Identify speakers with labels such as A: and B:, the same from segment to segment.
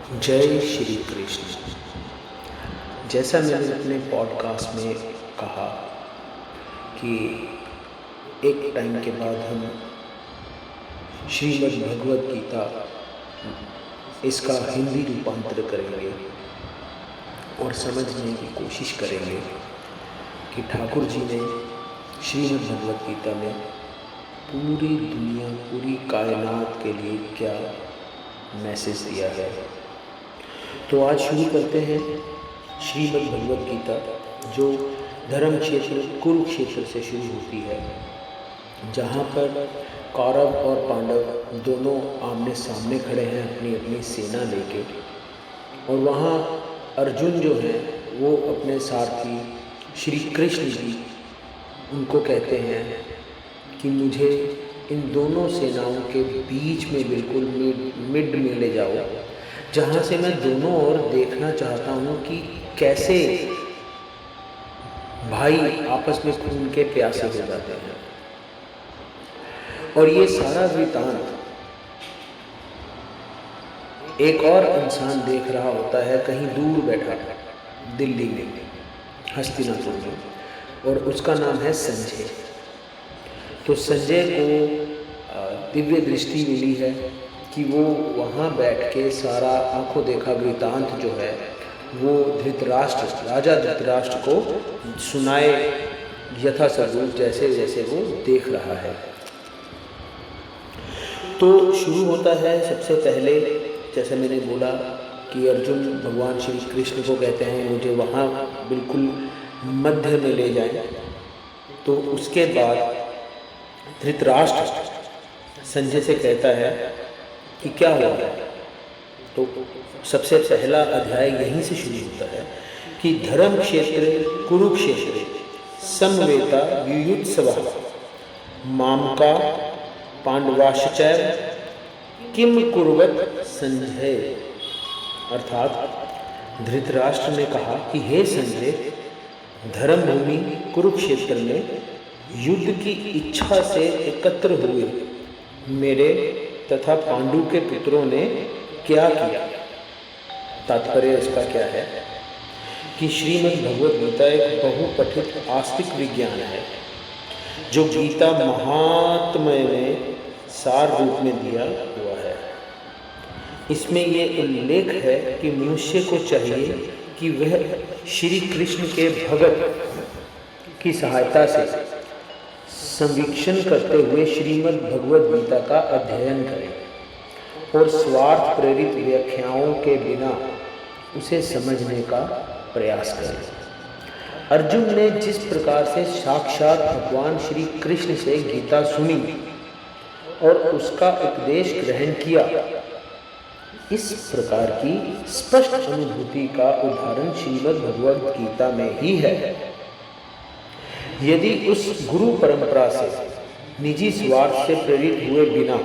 A: जय श्री कृष्ण। जैसा मैंने अपने पॉडकास्ट में कहा कि एक टाइम के बाद हम श्रीमद् भगवद गीता इसका हिंदी रूपांतर करेंगे और समझने की कोशिश करेंगे कि ठाकुर जी ने श्रीमद् भगवद गीता में पूरी दुनिया, पूरी कायनात के लिए क्या मैसेज दिया है। तो आज शुरू करते हैं श्रीमद् भगवद गीता, जो धर्म क्षेत्र कुरुक्षेत्र से शुरू होती है, जहाँ पर कौरव और पांडव दोनों आमने सामने खड़े हैं अपनी अपनी सेना लेके। और वहाँ अर्जुन जो है वो अपने सारथी श्री कृष्ण जी उनको कहते हैं कि मुझे इन दोनों सेनाओं के बीच में बिल्कुल मिड में ले जाओ, जहाँ से मैं दोनों ओर देखना चाहता हूँ कि कैसे भाई आपस में खून के प्यासे हो जाते हैं। और ये सारा वृतांत एक और इंसान देख रहा होता है कहीं दूर बैठा दिल्ली में, हस्तिनापुर में, और उसका नाम है संजय। तो संजय को दिव्य दृष्टि मिली है कि वो वहाँ बैठ के सारा आंखों देखा वृतांत जो है वो राजा धृतराष्ट्र को सुनाए यथास्वरूप, जैसे जैसे वो देख रहा है। तो शुरू होता है सबसे पहले, जैसे मैंने बोला कि अर्जुन भगवान श्री कृष्ण को कहते हैं मुझे वहाँ बिल्कुल मध्य में ले जाए। तो उसके बाद धृतराष्ट्र संजय से कहता है कि क्या हुआ है। तो सबसे पहला अध्याय यहीं से शुरू होता है कि धर्म क्षेत्र कुरुक्षेत्र समवेता युयुत्सवः मामका पांडवाश्च किम कुर्वत संजय। अर्थात धृतराष्ट्र ने कहा कि हे संजय, धर्मभूमि कुरुक्षेत्र में युद्ध की इच्छा से एकत्र हुए मेरे तथा पांडु के पुत्रों ने क्या किया। तात्पर्य इसका क्या है कि श्रीमद् भगवद गीता एक बहुपठित आस्तिक विज्ञान है, जो गीता महात्म्य में सार रूप में दिया हुआ है। इसमें ये उल्लेख है कि मनुष्य को चाहिए कि वह श्री कृष्ण के भगत की सहायता से संवीक्षण करते हुए श्रीमद् भगवद गीता का अध्ययन करें और स्वार्थ प्रेरित व्याख्याओं के बिना उसे समझने का प्रयास करें। अर्जुन ने जिस प्रकार से साक्षात भगवान श्री कृष्ण से गीता सुनी और उसका उपदेश ग्रहण किया, इस प्रकार की स्पष्ट अनुभूति का उदाहरण श्रीमद् भगवद गीता में ही है। यदि उस गुरु परंपरा से निजी स्वार्थ से प्रेरित हुए बिना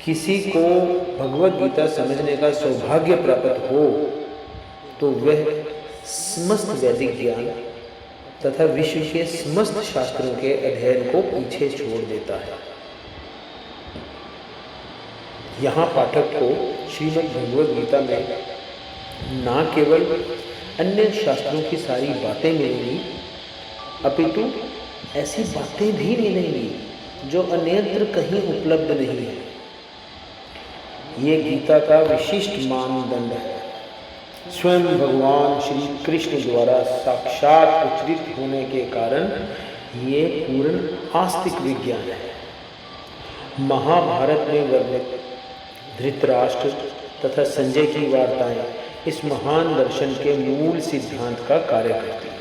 A: किसी को भगवद गीता समझने का सौभाग्य प्राप्त हो, तो वह समस्त वैदिक ज्ञान तथा विश्व के समस्त शास्त्रों के अध्ययन को पीछे छोड़ देता है। यहाँ पाठक को श्रीमद् भगवद गीता में न केवल अन्य शास्त्रों की सारी बातें मिलेंगी, अपितु ऐसी बातें भी मिलेंगी जो अन्यत्र कहीं उपलब्ध नहीं है। ये गीता का विशिष्ट मानदंड है। स्वयं भगवान श्री कृष्ण द्वारा साक्षात उच्चरित होने के कारण ये पूर्ण आस्तिक विज्ञान है। महाभारत में वर्णित धृतराष्ट्र तथा संजय की वार्ताएं इस महान दर्शन के मूल सिद्धांत का कार्य करती हैं।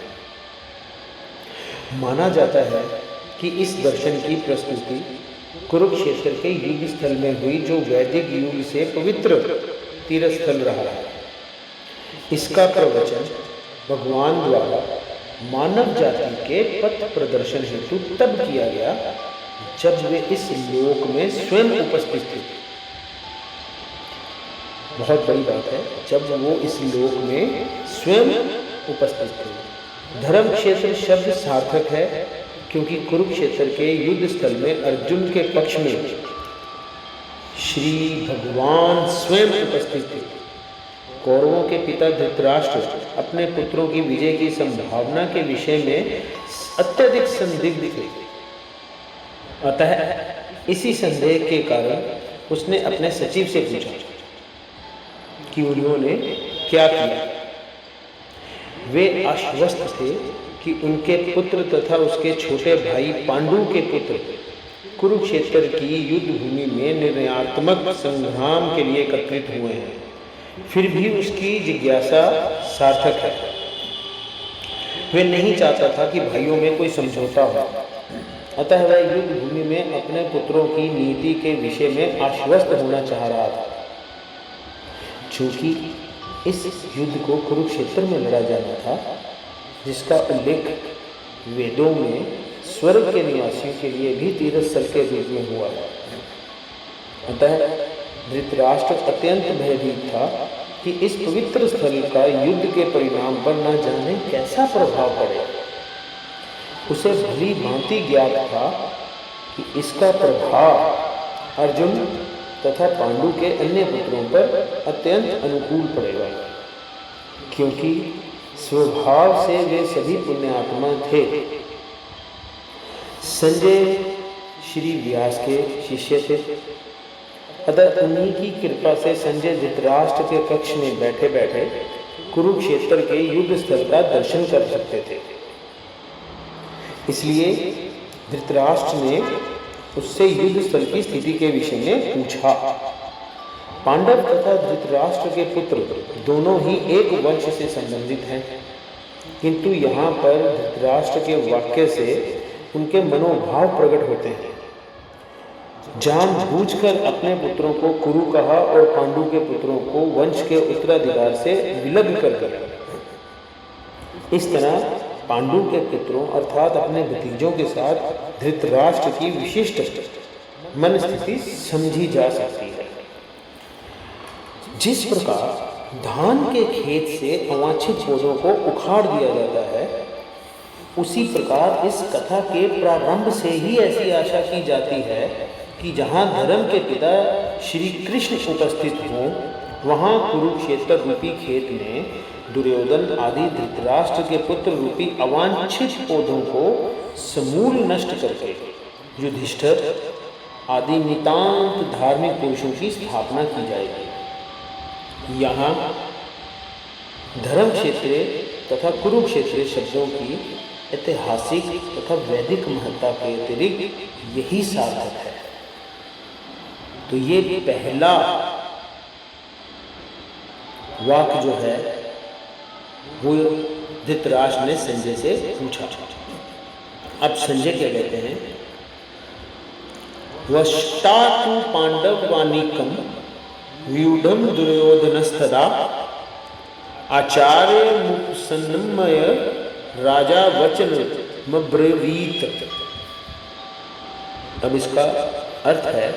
A: माना जाता है कि इस दर्शन की प्रस्तुति कुरुक्षेत्र के युद्ध स्थल में हुई, जो वैदिक युग से पवित्र तीर्थस्थल रहा है। इसका प्रवचन भगवान द्वारा मानव जाति के पथ प्रदर्शन हेतु तब किया गया जब वे इस लोक में स्वयं उपस्थित थे। बहुत बड़ी बात है, जब वो इस लोक में स्वयं उपस्थित थे। धर्म क्षेत्र शब्द सार्थक है क्योंकि कुरुक्षेत्र के युद्ध स्थल में अर्जुन के पक्ष में श्री भगवान स्वयं उपस्थित थे। कौरवों के पिता धृतराष्ट्र अपने पुत्रों की विजय की संभावना के विषय में अत्यधिक संदिग्ध थे। अतः इसी संदेह के कारण उसने अपने सचिव से पूछा कि उन्होंने क्या किया। वे आश्वस्त थे कि उनके पुत्र तथा उसके छोटे भाई पांडु के पुत्र कुरुक्षेत्र की युद्ध भूमि में निर्णयात्मक संग्राम के लिए एकत्रित हुए हैं। फिर भी उसकी जिज्ञासा सार्थक है। वे नहीं चाहता था कि भाइयों में कोई समझौता हो, अतः वह युद्ध भूमि में अपने पुत्रों की नीति के विषय में आश्वस्त होना चाह रहा था। चूंकि इस युद्ध को कुरुक्षेत्र में लड़ा जाना था, जिसका उल्लेख वेदों में स्वर्ग के निवासियों के लिए भी तीर्थ स्थल के रूप में हुआ है। अतः धृतराष्ट्र अत्यंत भयभीत था कि इस पवित्र स्थल का युद्ध के परिणाम पर न जाने कैसा प्रभाव पड़े। उसे भली भांति ज्ञात था कि इसका प्रभाव अर्जुन तथा पांडु के अन्य पुत्रों पर अत्यंत अनुकूल पड़ेगा, क्योंकि स्वभाव से वे सभी पुण्यात्मा थे। संजय श्री व्यास के शिष्य थे, अतः उन्हीं की कृपा से संजय धृतराष्ट्र के कक्ष में बैठे बैठे कुरुक्षेत्र के युद्ध स्थल का दर्शन कर सकते थे। इसलिए धृतराष्ट्र ने उससे युद्ध स्थल की स्थिति के विषय में पूछा। पांडव तथा धृतराष्ट्र के पुत्र दोनों ही एक वंश से संबंधित हैं, किंतु यहाँ पर धृतराष्ट्र के वाक्य से उनके मनोभाव प्रकट होते हैं। जानबूझकर अपने पुत्रों को कुरु कहा और पांडु के पुत्रों को वंश के उत्तराधिकार से विलग्न कर दिया। इस तरह पांडु के पुत्रों अर्थात अपने भतीजों के साथ धृतराष्ट्र की विशिष्ट मन स्थिति समझी जा सकती है। जिस प्रकार धान के खेत से अवांछित पौधों को उखाड़ दिया जाता है, उसी प्रकार इस कथा के प्रारंभ से ही ऐसी आशा की जाती है कि जहाँ धर्म के पिता श्री कृष्ण उपस्थित हों, वहाँ कुरुक्षेत्र रूपी खेत में दुर्योधन आदि धृतराष्ट्र के पुत्र रूपी अवांछित पौधों को समूल नष्ट करके युधिष्ठिर आदि नितांत धार्मिक पुरुषों की स्थापना की जाएगी। यहाँ धर्म क्षेत्र तथा कुरुक्षेत्र शब्दों की ऐतिहासिक तथा वैदिक महत्ता के अतिरिक्त यही सार्थक है। तो ये पहला वाक्य जो है वो धृतराष्ट्र ने संजय से पूछा। अब संजय क्या कहते हैं? वष्टातु पांडवानीकम व्यूढ़म दुर्योधनस्तदा आचार्य मुपसन्नमय राजा वचन मब्रवीत। अब इसका अर्थ है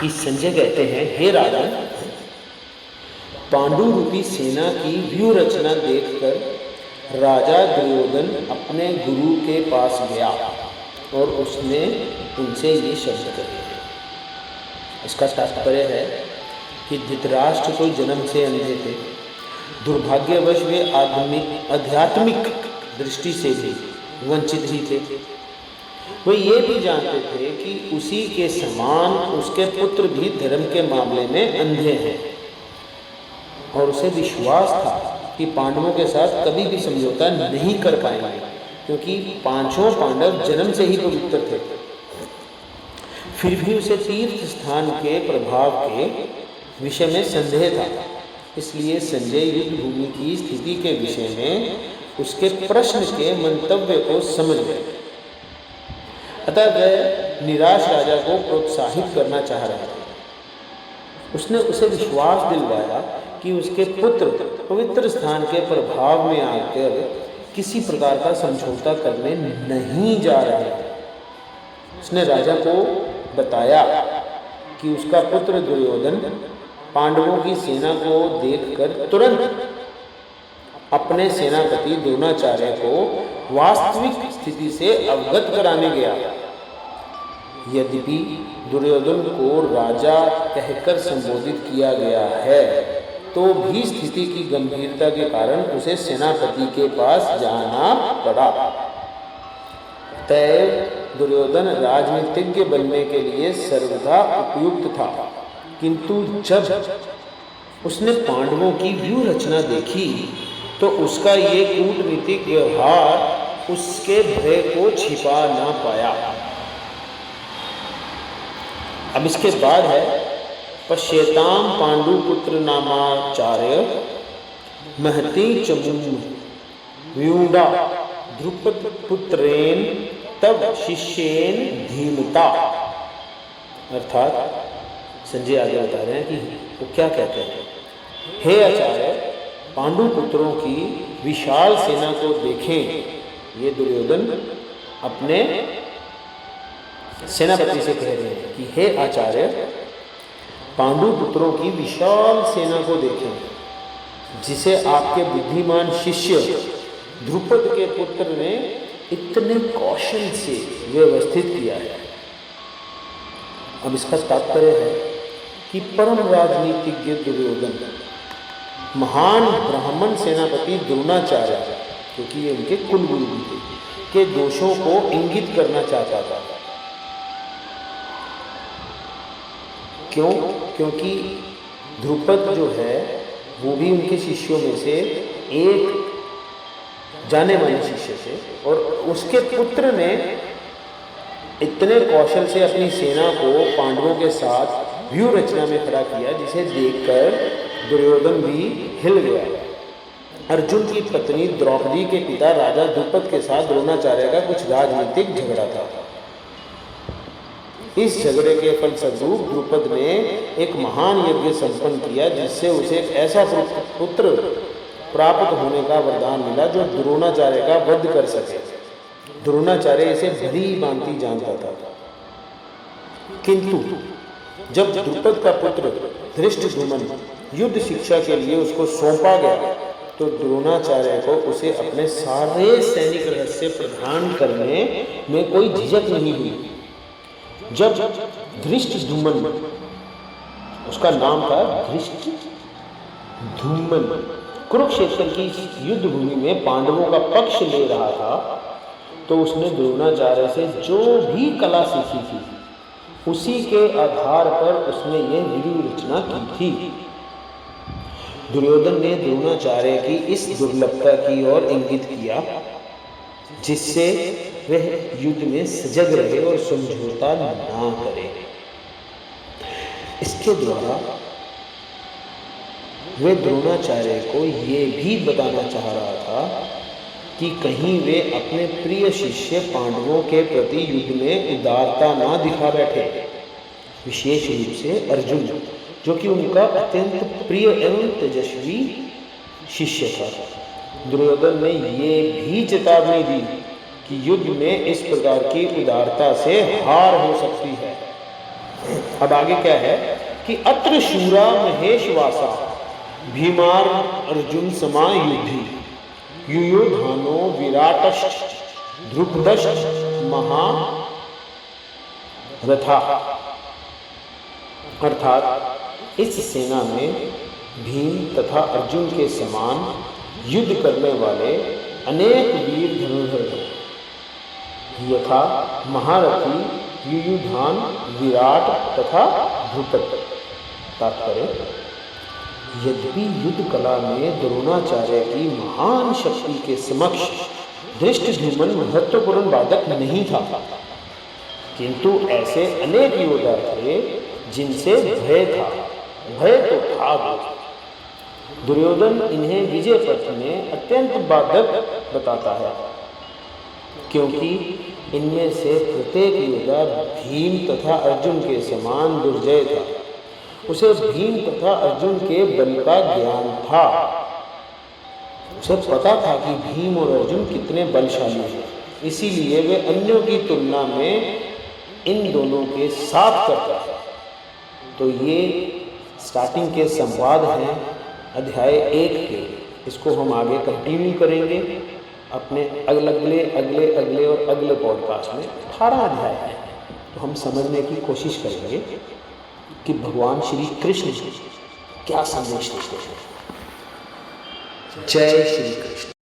A: कि संजय कहते हैं, हे राजन, पांडु रूपी सेना की व्यूह रचना देखकर राजा दुर्योधन अपने गुरु के पास गया और उसने उनसे ये शब्द कहे। इसका तात्पर्य है कि धृतराष्ट्र तो जन्म से अंधे थे। दुर्भाग्यवश वे आध्यात्मिक दृष्टि से भी वंचित ही थे। वे ये भी जानते थे कि उसी के समान उसके पुत्र भी धर्म के मामले में अंधे हैं, और उसे विश्वास था कि पांडवों के साथ कभी भी समझौता नहीं कर पाएंगे, क्योंकि पांचों पांडव जन्म से ही पवित्र थे। फिर भी उसे तीर्थ स्थान के प्रभाव के विषय में संदेह था। इसलिए संजय युद्ध भूमि की स्थिति के विषय में उसके प्रश्न के मंतव्य को समझ गए। अतः वह निराश राजा को प्रोत्साहित करना चाह रहा था। उसने उसे विश्वास दिलवाया कि उसके पुत्र पवित्र स्थान के प्रभाव में आकर किसी प्रकार का समझौता करने नहीं जा रहे हैं। उसने राजा को बताया कि उसका पुत्र दुर्योधन पांडवों की सेना को देखकर तुरंत अपने सेनापति द्रोणाचार्य को वास्तविक स्थिति से अवगत कराने गया। यद्यपि दुर्योधन को राजा कहकर संबोधित किया गया है, तो भी स्थिति की गंभीरता के कारण उसे सेनापति के पास जाना पड़ा। तय दुर्योधन राजनीतिज्ञ बनने के लिए सर्वथा उपयुक्त था, किंतु जब उसने पांडवों की व्यूह रचना देखी तो उसका ये कूटनीतिक व्यवहार उसके भय को छिपा ना पाया। अब इसके बाद है पश्येताम पांडुपुत्र नामाचार्य महती चमुम व्यूढ़ा द्रुपद पुत्रेन तब शिष्येन धीमता। अर्थात संजय आगे बता रहे हैं कि वो क्या कहते हैं। हे आचार्य, पांडुपुत्रों की विशाल सेना को देखें। ये दुर्योधन अपने सेनापति से कह रहे हैं कि हे आचार्य, पांडुपुत्रों की विशाल सेना को देखें, जिसे आपके बुद्धिमान शिष्य द्रुपद के पुत्र ने इतने कौशल से व्यवस्थित किया है। अब इसका तात्पर्य है कि परम राजनीतिज्ञ दुर्योधन महान ब्राह्मण सेनापति द्रोणाचार्य, क्योंकि ये उनके कुलगुरु भी थे, के दोषों को इंगित करना चाहता था। क्यों? क्योंकि द्रुपद जो है वो भी उनके शिष्यों में से एक जाने माने शिष्य थे, और उसके पुत्र ने इतने कौशल से अपनी सेना को पांडवों के साथ व्यूह रचना में खड़ा किया, जिसे देखकर दुर्योधन भी हिल गया। अर्जुन की पत्नी द्रौपदी के पिता राजा द्रुपद के साथ द्रोणाचार्य का कुछ राजनीतिक झगड़ा था। इस झगड़े के फलस्वरूप द्रुपद ने एक महान यज्ञ संपन्न किया, जिससे उसे एक ऐसा पुत्र प्राप्त होने का वरदान मिला जो द्रोणाचार्य का वध कर सके। द्रोणाचार्य इसे भली भांति जानता था, किंतु जब द्रुपद का पुत्र धृष्टद्युम्न युद्ध शिक्षा के लिए उसको सौंपा गया तो द्रोणाचार्य को उसे अपने सारे सैनिक रहस्य प्रदान करने में कोई झिझक नहीं हुई। जब धृष्टद्युम्न, उसका नाम था धृष्टद्युम्न, कुरुक्षेत्र की युद्ध भूमि में पांडवों का पक्ष ले रहा था, तो उसने द्रोणाचार्य से जो भी कला सीखी थी उसी के आधार पर उसने यह व्यूह रचना की थी। दुर्योधन ने द्रोणाचार्य की इस दुर्लभता की ओर इंगित किया, जिससे वह युद्ध में सजग रहे और समझौता ना करे। इसके द्वारा वे द्रोणाचार्य को ये भी बताना चाह रहा था कि कहीं वे अपने प्रिय शिष्य पांडवों के प्रति युद्ध में उदारता ना दिखा बैठे, विशेष रूप से अर्जुन, जो कि उनका अत्यंत प्रिय एवं तेजस्वी शिष्य था। दुर्योधन ने ये भी चेतावनी दी कि युद्ध में इस प्रकार की उदारता से हार हो सकती है। अब आगे क्या है कि अत्र शूरा महेशवासा भीमार अर्जुन समा युद्धि युयुधानो विराटश्च द्रुपदश्च महारथा। अर्थात इस सेना में भीम तथा अर्जुन के समान युद्ध करने वाले अनेक वीर धनुर्धर हैं, यथा महारथी युयुधान, विराट तथा द्रुपद। तात्पर्य, यद्यपि युद्ध कला में द्रोणाचार्य की महान शक्ति के समक्ष धृष्टद्युम्न महत्वपूर्ण बाधक नहीं था, किंतु ऐसे अनेक योद्धा थे जिनसे भय था, भय तो था। दुर्योधन इन्हें विजय पथ में अत्यंत बाधक बताता है, क्योंकि इनमें से प्रत्येक योद्धा भीम तथा अर्जुन के समान दुर्जय था। उसे भीम तथा अर्जुन के बल का ज्ञान था। उसे पता था कि भीम और अर्जुन कितने बलशाली हैं, इसीलिए वे अन्यों की तुलना में इन दोनों के साथ करता है। तो ये स्टार्टिंग के संवाद हैं अध्याय 1 के। इसको हम आगे कंटिन्यू करेंगे अपने अगले और अगले पॉडकास्ट में। 18 अध्याय है, तो हम समझने की कोशिश करेंगे कि भगवान श्री कृष्ण क्या संदेश देते हैं। जय श्री कृष्ण।